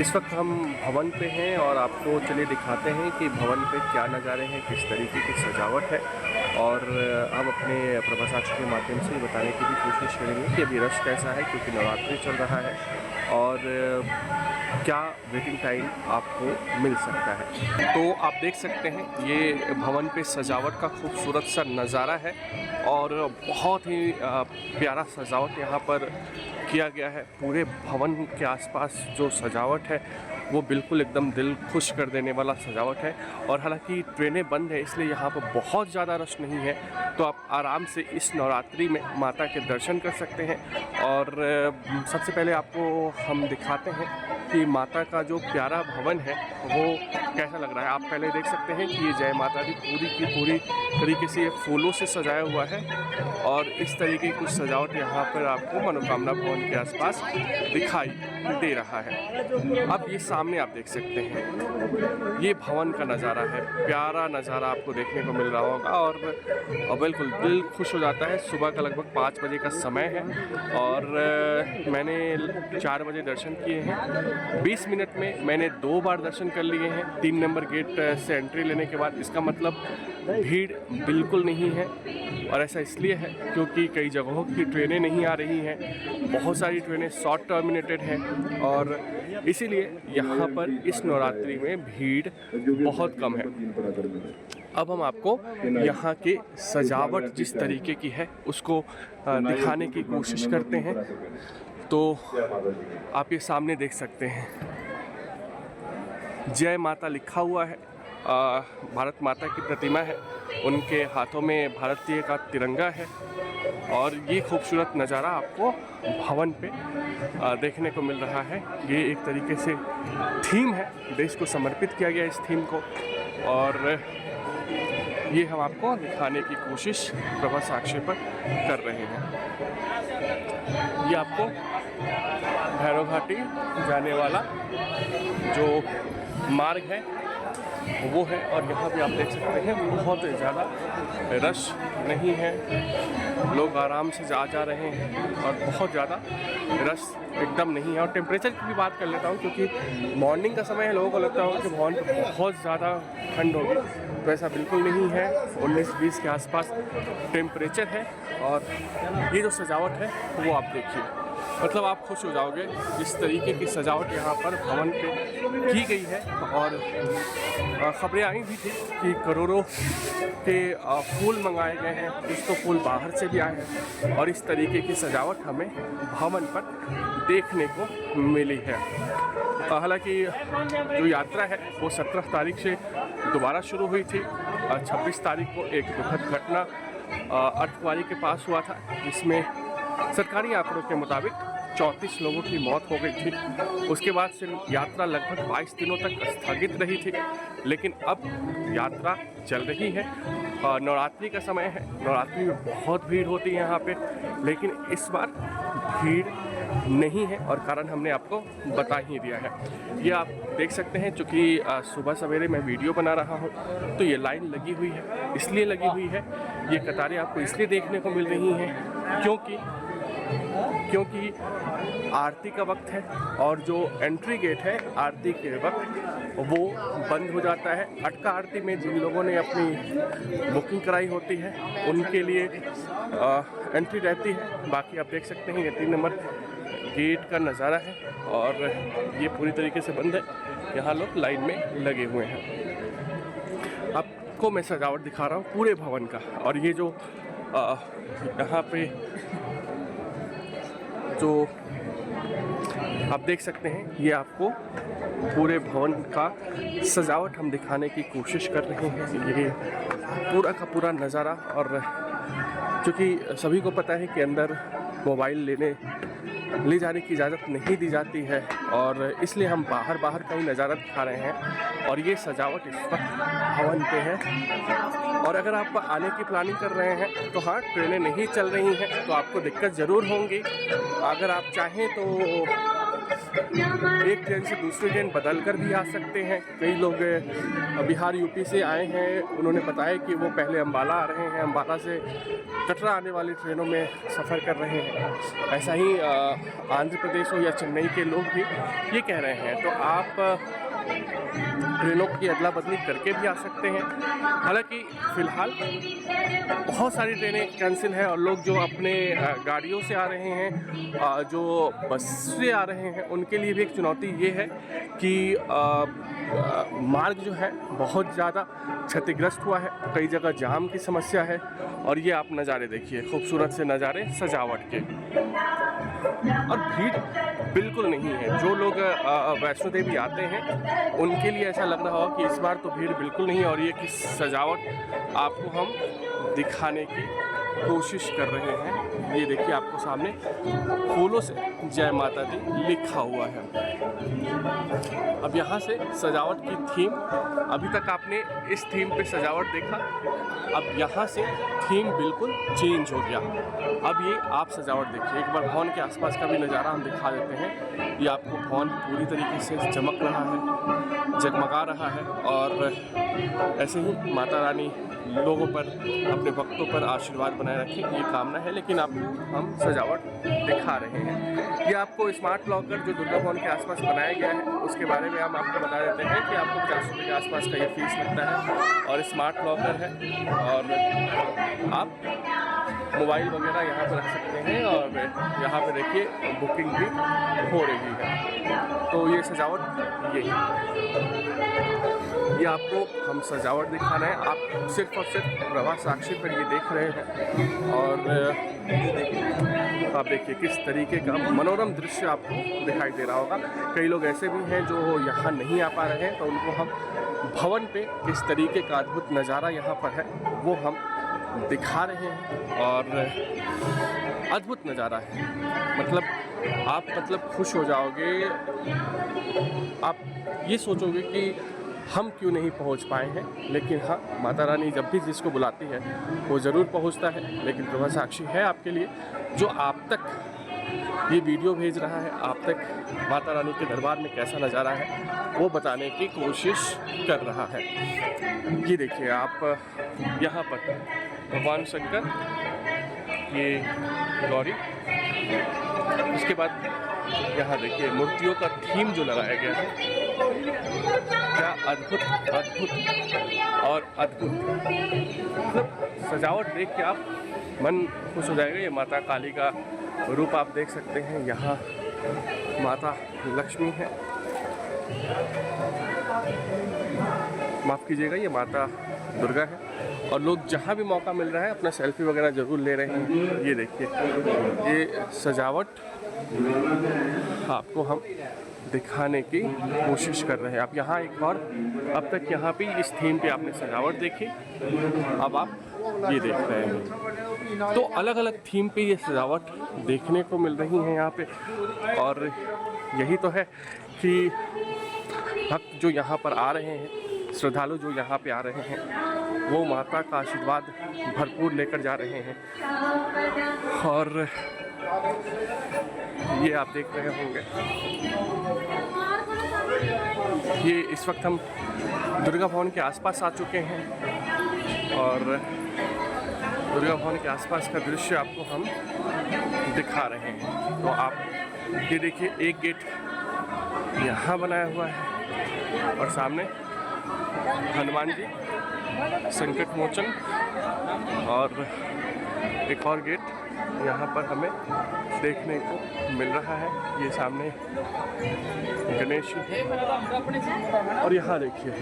इस वक्त हम भवन पे हैं और आपको चलिए दिखाते हैं कि भवन पे क्या नज़ारे हैं, किस तरीके की सजावट है। और हम अपने प्रभासाक्ष के माध्यम से बताने की भी कोशिश करेंगे कि अभी रश कैसा है, क्योंकि नवरात्रि चल रहा है और क्या वेटिंग टाइम आपको मिल सकता है। तो आप देख सकते हैं ये भवन पे सजावट का खूबसूरत सा नज़ारा है और बहुत ही प्यारा सजावट यहाँ पर किया गया है। पूरे भवन के आसपास जो सजावट है वो बिल्कुल एकदम दिल खुश कर देने वाला सजावट है। और हालांकि ट्रेनें बंद है इसलिए यहाँ पर बहुत ज़्यादा रश नहीं है, तो आप आराम से इस नवरात्रि में माता के दर्शन कर सकते हैं। और सबसे पहले आपको हम दिखाते हैं कि माता का जो प्यारा भवन है वो कैसा लग रहा है। आप पहले देख सकते हैं कि ये जय माता दी पूरी की पूरी तरीके से ये फूलों से सजाया हुआ है और इस तरीके की कुछ सजावट यहाँ पर आपको मनोकामना भवन के आसपास दिखाई दे रहा है। अब ये सामने आप देख सकते हैं ये भवन का नज़ारा है, प्यारा नज़ारा आपको देखने को मिल रहा होगा और बिल्कुल दिल खुश हो जाता है। सुबह का लगभग 5 बजे का समय है और मैंने 4 बजे दर्शन किए हैं। 20 मिनट में मैंने 2 बार दर्शन कर लिए हैं 3 नंबर गेट से एंट्री लेने के बाद। इसका मतलब भीड़ बिल्कुल नहीं है और ऐसा इसलिए है क्योंकि कई जगहों की ट्रेनें नहीं आ रही हैं, बहुत सारी ट्रेनें शॉर्ट टर्मिनेटेड हैं और इसीलिए यहाँ पर इस नवरात्रि में भीड़ बहुत कम है। अब हम आपको यहाँ के सजावट जिस तरीके की है उसको दिखाने की कोशिश करते हैं। तो आप ये सामने देख सकते हैं जय माता लिखा हुआ है, भारत माता की प्रतिमा है, उनके हाथों में भारतीय का तिरंगा है और ये खूबसूरत नज़ारा आपको भवन पे देखने को मिल रहा है। ये एक तरीके से थीम है, देश को समर्पित किया गया इस थीम को और ये हम आपको दिखाने की कोशिश प्रभासाक्ष पर कर रहे हैं। ये आपको भैरव घाटी जाने वाला जो मार्ग है वो है और यहाँ भी आप देख सकते हैं बहुत ज़्यादा रश नहीं है, लोग आराम से जा रहे हैं और बहुत ज़्यादा रश एकदम नहीं है। और टेम्परेचर की भी बात कर लेता हूँ क्योंकि मॉर्निंग का समय है, लोगों को लगता होगा कि भवन पर बहुत ज़्यादा ठंड होगी, तो ऐसा बिल्कुल नहीं है। 19-20 के आसपास टेम्परेचर है और ये जो सजावट है वो आप देखिए, मतलब आप खुश हो जाओगे जिस तरीके की सजावट यहाँ पर भवन पे की गई है। और खबरें आई भी थी कि करोड़ों के फूल मंगाए गए हैं, कुछ तो फूल बाहर से भी आए हैं और इस तरीके की सजावट हमें भवन पर देखने को मिली है। हालांकि जो यात्रा है वो 17 तारीख से दोबारा शुरू हुई थी। 26 तारीख को एक दुखद घटना अर्धकुंवारी के पास हुआ था जिसमें सरकारी आंकड़ों के मुताबिक 34 लोगों की मौत हो गई थी। उसके बाद से यात्रा लगभग 22 दिनों तक स्थगित रही थी, लेकिन अब यात्रा चल रही है। नवरात्रि का समय है, नवरात्रि में बहुत भीड़ होती है यहाँ पे, लेकिन इस बार भीड़ नहीं है और कारण हमने आपको बता ही दिया है। ये आप देख सकते हैं, चूँकि सुबह सवेरे मैं वीडियो बना रहा हूँ तो ये लाइन लगी हुई है, इसलिए लगी हुई है, ये कतारें आपको इसलिए देखने को मिल रही हैं क्योंकि आरती का वक्त है और जो एंट्री गेट है आरती के वक्त वो बंद हो जाता है। अटका आरती में जिन लोगों ने अपनी बुकिंग कराई होती है उनके लिए एंट्री रहती है। बाकी आप देख सकते हैं ये 3 नंबर गेट का नज़ारा है और ये पूरी तरीके से बंद है, यहाँ लोग लाइन में लगे हुए हैं। आपको मैं सजावट दिखा रहा हूँ पूरे भवन का और ये जो यहाँ पे जो आप देख सकते हैं ये आपको पूरे भवन का सजावट हम दिखाने की कोशिश कर रहे हैं। ये पूरा का पूरा नज़ारा, और क्योंकि सभी को पता है कि अंदर मोबाइल ले जाने की इजाज़त नहीं दी जाती है और इसलिए हम बाहर का ही नज़ारा दिखा रहे हैं। और ये सजावट इस वक्त भवन पे है और अगर आप आने की प्लानिंग कर रहे हैं तो हाँ, ट्रेनें नहीं चल रही हैं तो आपको दिक्कत ज़रूर होंगी। अगर आप चाहें तो एक ट्रेन से दूसरी ट्रेन बदल कर भी आ सकते हैं। कई लोग बिहार यूपी से आए हैं, उन्होंने बताया कि वो पहले अम्बाला आ रहे हैं, अम्बाला से कटरा आने वाली ट्रेनों में सफ़र कर रहे हैं। ऐसा ही आंध्र प्रदेश हो या चेन्नई के लोग भी ये कह रहे हैं। तो आप ट्रेनों की अदला बदली करके भी आ सकते हैं। हालांकि फ़िलहाल बहुत सारी ट्रेनें कैंसिल हैं और लोग जो अपने गाड़ियों से आ रहे हैं, जो बस से आ रहे हैं, उनके लिए भी एक चुनौती ये है कि मार्ग जो है बहुत ज़्यादा क्षतिग्रस्त हुआ है, कई जगह जाम की समस्या है। और ये आप नज़ारे देखिए, खूबसूरत से नज़ारे सजावट के, और भीड़ बिल्कुल नहीं है। जो लोग वैष्णो देवी आते हैं उनके लिए ऐसा लग रहा हो कि इस बार तो भीड़ बिल्कुल नहीं है। और ये कि सजावट आपको हम दिखाने की कोशिश कर रहे हैं। ये देखिए आपको सामने फूलों से जय माता दी लिखा हुआ है। अब यहाँ से सजावट की थीम, अभी तक आपने इस थीम पे सजावट देखा, अब यहाँ से थीम बिल्कुल चेंज हो गया। अब ये आप सजावट देखिए, एक बार भवन के आसपास का भी नज़ारा हम दिखा देते हैं। ये आपको भवन पूरी तरीके से चमक रहा है, जगमगा रहा है, और ऐसे ही माता रानी लोगों पर, अपने भक्तों पर आशीर्वाद बनाए रखें, ये कामना है। लेकिन आपको हम सजावट दिखा रहे हैं। ये आपको स्मार्ट लॉकर जो दुर्गा भवन के आसपास बनाया गया है उसके बारे में हम आपको बता देते हैं कि आपको 50 रुपये के आसपास का ये फीस लगता है और स्मार्ट लॉकर है, और आप मोबाइल वगैरह यहाँ पर रख सकते हैं। और यहाँ पे देखिए बुकिंग भी हो रही है। तो ये सजावट ये आपको हम सजावट दिखा रहे हैं। आप सिर्फ और सिर्फ प्रवाह साक्षी पर ये देख रहे हैं। और आप देखिए किस तरीके का मनोरम दृश्य आपको दिखाई दे रहा होगा। कई लोग ऐसे भी हैं जो यहाँ नहीं आ पा रहे हैं, तो उनको हम भवन पे किस तरीके का अद्भुत नज़ारा यहाँ पर है वो हम दिखा रहे हैं। और अद्भुत नज़ारा है, आप खुश हो जाओगे। आप ये सोचोगे कि हम क्यों नहीं पहुंच पाए हैं, लेकिन हाँ, माता रानी जब भी जिसको बुलाती है वो ज़रूर पहुंचता है। लेकिन प्रभा साक्षी है आपके लिए, जो आप तक ये वीडियो भेज रहा है, आप तक माता रानी के दरबार में कैसा नज़ारा है वो बताने की कोशिश कर रहा है। ये देखिए आप यहाँ पर भगवान शंकर, ये गौरी, उसके बाद यहाँ देखिए मूर्तियों का थीम जो लगाया गया है, क्या अद्भुत अद्भुत और अद्भुत। मतलब सजावट देख के आप मन खुश हो जाएगा। ये माता काली का रूप आप देख सकते हैं, यहाँ माता लक्ष्मी है, माफ़ कीजिएगा, ये माता दुर्गा है। और लोग जहाँ भी मौका मिल रहा है अपना सेल्फी वगैरह ज़रूर ले रहे हैं। ये देखिए ये सजावट आपको हम दिखाने की कोशिश कर रहे हैं। आप यहाँ एक और, अब तक यहाँ पे इस थीम पे आपने सजावट देखी, अब आप ये देख रहे हैं। तो अलग अलग थीम पे ये सजावट देखने को मिल रही है यहाँ पे। और यही तो है कि भक्त जो यहाँ पर आ रहे हैं, श्रद्धालु जो यहाँ पे आ रहे हैं, वो माता का आशीर्वाद भरपूर लेकर जा रहे हैं। और ये आप देख रहे होंगे, ये इस वक्त हम दुर्गा भवन के आसपास आ चुके हैं और दुर्गा भवन के आसपास का दृश्य आपको हम दिखा रहे हैं। तो आप ये देखिए, एक गेट यहाँ बनाया हुआ है और सामने हनुमान जी, संकट मोचन, और एक और गेट यहाँ पर हमें देखने को मिल रहा है। ये सामने गणेश जी, और यहाँ देखिए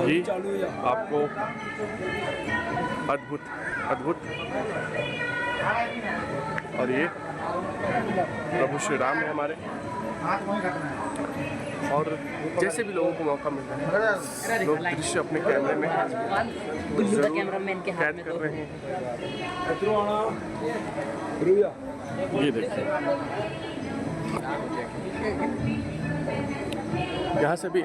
ये आपको अद्भुत अद्भुत। और ये प्रभु श्री राम है हमारे। और जैसे भी लोगों को मौका मिल रहा है, लोग दृश्य अपने कैमरे में कैद कर रहे हैं। ये देखिए, यहाँ से भी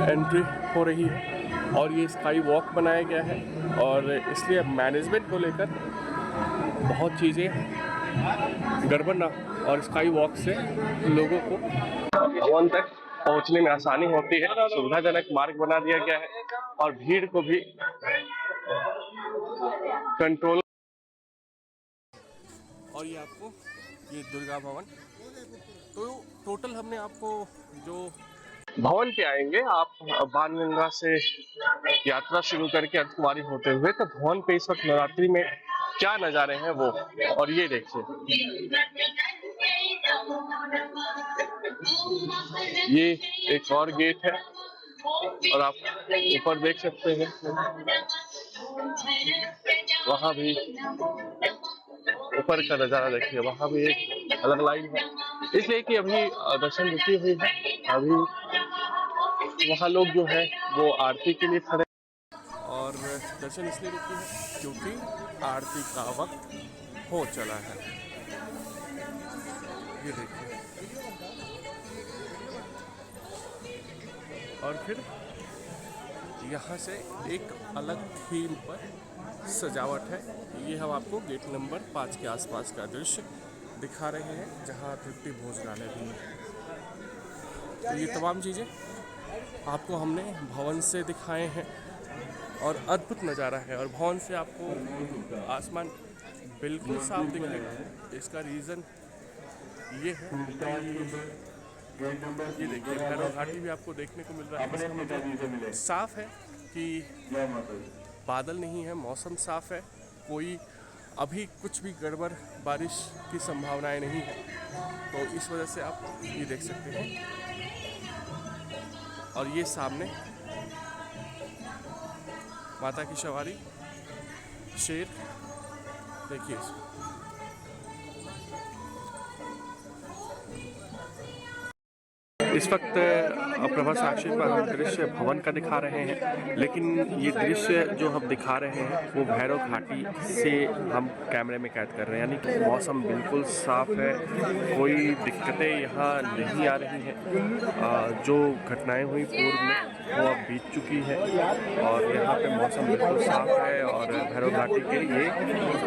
एंट्री हो रही है और ये स्काई वॉक बनाया गया है और इसलिए मैनेजमेंट को लेकर बहुत चीज़ें गड़बड़ ना और स्काई वॉक से लोगों को भवन तक पहुंचने में आसानी होती है। सुविधाजनक मार्ग बना दिया गया है और भीड़ को भी कंट्रोल। और ये आपको ये दुर्गा भवन, तो टोटल हमने आपको जो भवन पे आएंगे आप बाणगंगा से यात्रा शुरू करके अर्धकुंवारी होते हुए, तो भवन पे इस वक्त नवरात्रि में क्या नजारे हैं वो। और ये देखिए ये एक और गेट है और आप ऊपर देख सकते हैं वहां भी ऊपर का नजारा देखिए, वहां भी एक अलग लाइन है इसलिए कि अभी दर्शन रुकी हुई है। अभी वहाँ लोग जो है वो आरती के लिए खड़े और दर्शन इसलिए रुकी है क्योंकि आरती का वक्त हो चला है। ये देखिए और फिर यहाँ से एक अलग थीम पर सजावट है। ये हम आपको गेट नंबर 5 के आसपास का दृश्य दिखा रहे हैं जहाँ तृप्ति भोजनालय भी है। तो ये तमाम चीज़ें आपको हमने भवन से दिखाए हैं और अद्भुत नज़ारा है। और भवन से आपको आसमान बिल्कुल साफ दिखेगा। इसका रीज़न ये है, ये देखिए भैरव घाटी भी आपको देखने को मिल रहा है। इसका मतलब साफ है कि बादल नहीं है, मौसम साफ है, कोई अभी कुछ भी गड़बड़ बारिश की संभावनाएं नहीं है। तो इस वजह से आप ये देख सकते हैं। और ये सामने माता की सवारी शेर देखिए इसको। इस वक्त प्रभा साक्षी पर हम दृश्य भवन का दिखा रहे हैं, लेकिन ये दृश्य जो हम दिखा रहे हैं वो भैरव घाटी से हम कैमरे में कैद कर रहे हैं। यानी कि मौसम बिल्कुल साफ है, कोई दिक्कतें यहाँ नहीं आ रही हैं। जो घटनाएं हुई पूर्व में वो अब बीत चुकी है और यहाँ पे मौसम बिल्कुल साफ है। और भैरव घाटी के ये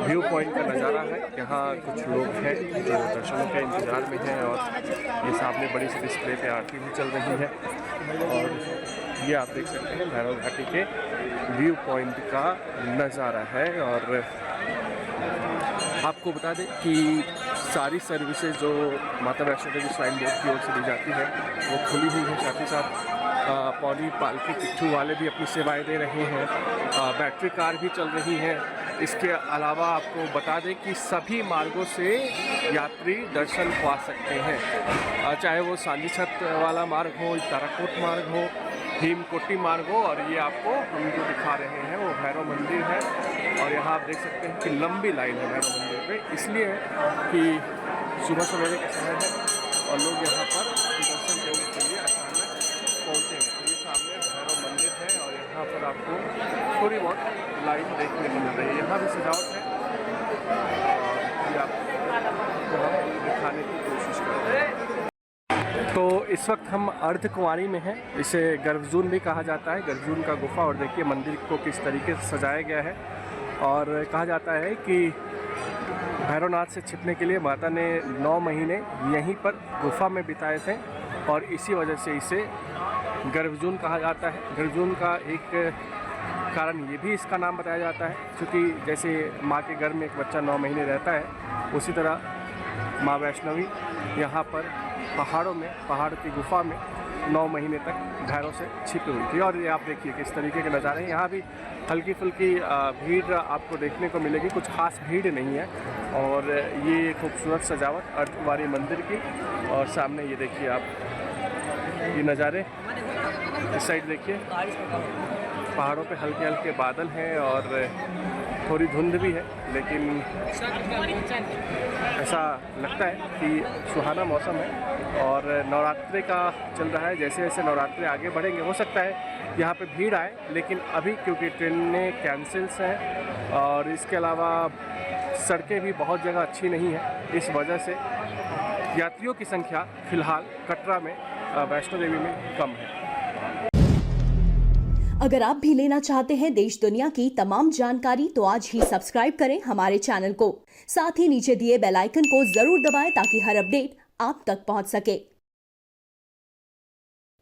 व्यू पॉइंट का नज़ारा है। यहाँ कुछ लोग हैं जो दर्शनों के इंतज़ार में हैं और ये सामने बड़ी सी डिस्प्ले पे आरती भी चल रही है। और ये आप देख सकते हैं भैरव घाटी के व्यू पॉइंट का नज़ारा है। और आपको बता दें कि सारी सर्विसेज जो माता वैष्णो देवी श्राइन बोर्ड की ओर से दी जाती है वो खुली हुई है। साथ ही साथ पौड़ी पालकी पिट्ठू वाले भी अपनी सेवाएं दे रहे हैं, बैटरी कार भी चल रही हैं। इसके अलावा आपको बता दें कि सभी मार्गों से यात्री दर्शन पा सकते हैं, चाहे वो सांझी छत वाला मार्ग हो, ताराकोट मार्ग हो, भीमकोटी मार्ग हो। और ये आपको हम जो दिखा रहे हैं वो भैरव मंदिर है। और यहाँ आप देख सकते हैं कि लंबी लाइन है भैरव मंदिर पे, इसलिए कि सुबह सवेरे का समय है और लोग यहाँ पर दर्शन करने के लिए अचानक पहुँचे हैं। तो ये सामने भैरव मंदिर है और यहाँ पर आपको थोड़ी बहुत लाइन देखने को मिल रही है। यहाँ भी सजावट है और ये आपको दिखाने की कोशिश कर रहे हैं। तो इस वक्त हम अर्धकुंवारी में हैं, इसे गर्भजून भी कहा जाता है, गर्भजून का गुफा। और देखिए मंदिर को किस तरीके से सजाया गया है। और कहा जाता है कि भैरवनाथ से छिपने के लिए माता ने 9 महीने यहीं पर गुफा में बिताए थे और इसी वजह से इसे गर्भजून कहा जाता है। गर्भजून का एक कारण ये भी इसका नाम बताया जाता है क्योंकि जैसे माँ के गर्भ में एक बच्चा 9 महीने रहता है, उसी तरह माँ वैष्णवी यहाँ पर पहाड़ों में, पहाड़ की गुफा में 9 महीने तक भैरव से छिपी हुई थी। और ये आप देखिए किस तरीके के नज़ारे हैं। यहाँ भी हल्की फुल्की भीड़ आपको देखने को मिलेगी, कुछ खास भीड़ नहीं है। और ये खूबसूरत सजावट अर्धकुंवारी मंदिर की। और सामने ये देखिए आप ये नज़ारे, इस साइड देखिए पहाड़ों पे हल्के हल्के बादल हैं और थोड़ी धुंध भी है, लेकिन ऐसा लगता है कि सुहाना मौसम है। और नवरात्रि का चल रहा है, जैसे जैसे नवरात्रि आगे बढ़ेंगे हो सकता है यहाँ पे भीड़ आए, लेकिन अभी क्योंकि ट्रेनें कैंसिल्स हैं और इसके अलावा सड़कें भी बहुत जगह अच्छी नहीं है, इस वजह से यात्रियों की संख्या फ़िलहाल कटरा में वैष्णो देवी में कम है। अगर आप भी लेना चाहते हैं देश दुनिया की तमाम जानकारी तो आज ही सब्सक्राइब करें हमारे चैनल को। साथ ही नीचे दिए बेल आइकन को जरूर दबाएं ताकि हर अपडेट आप तक पहुंच सके।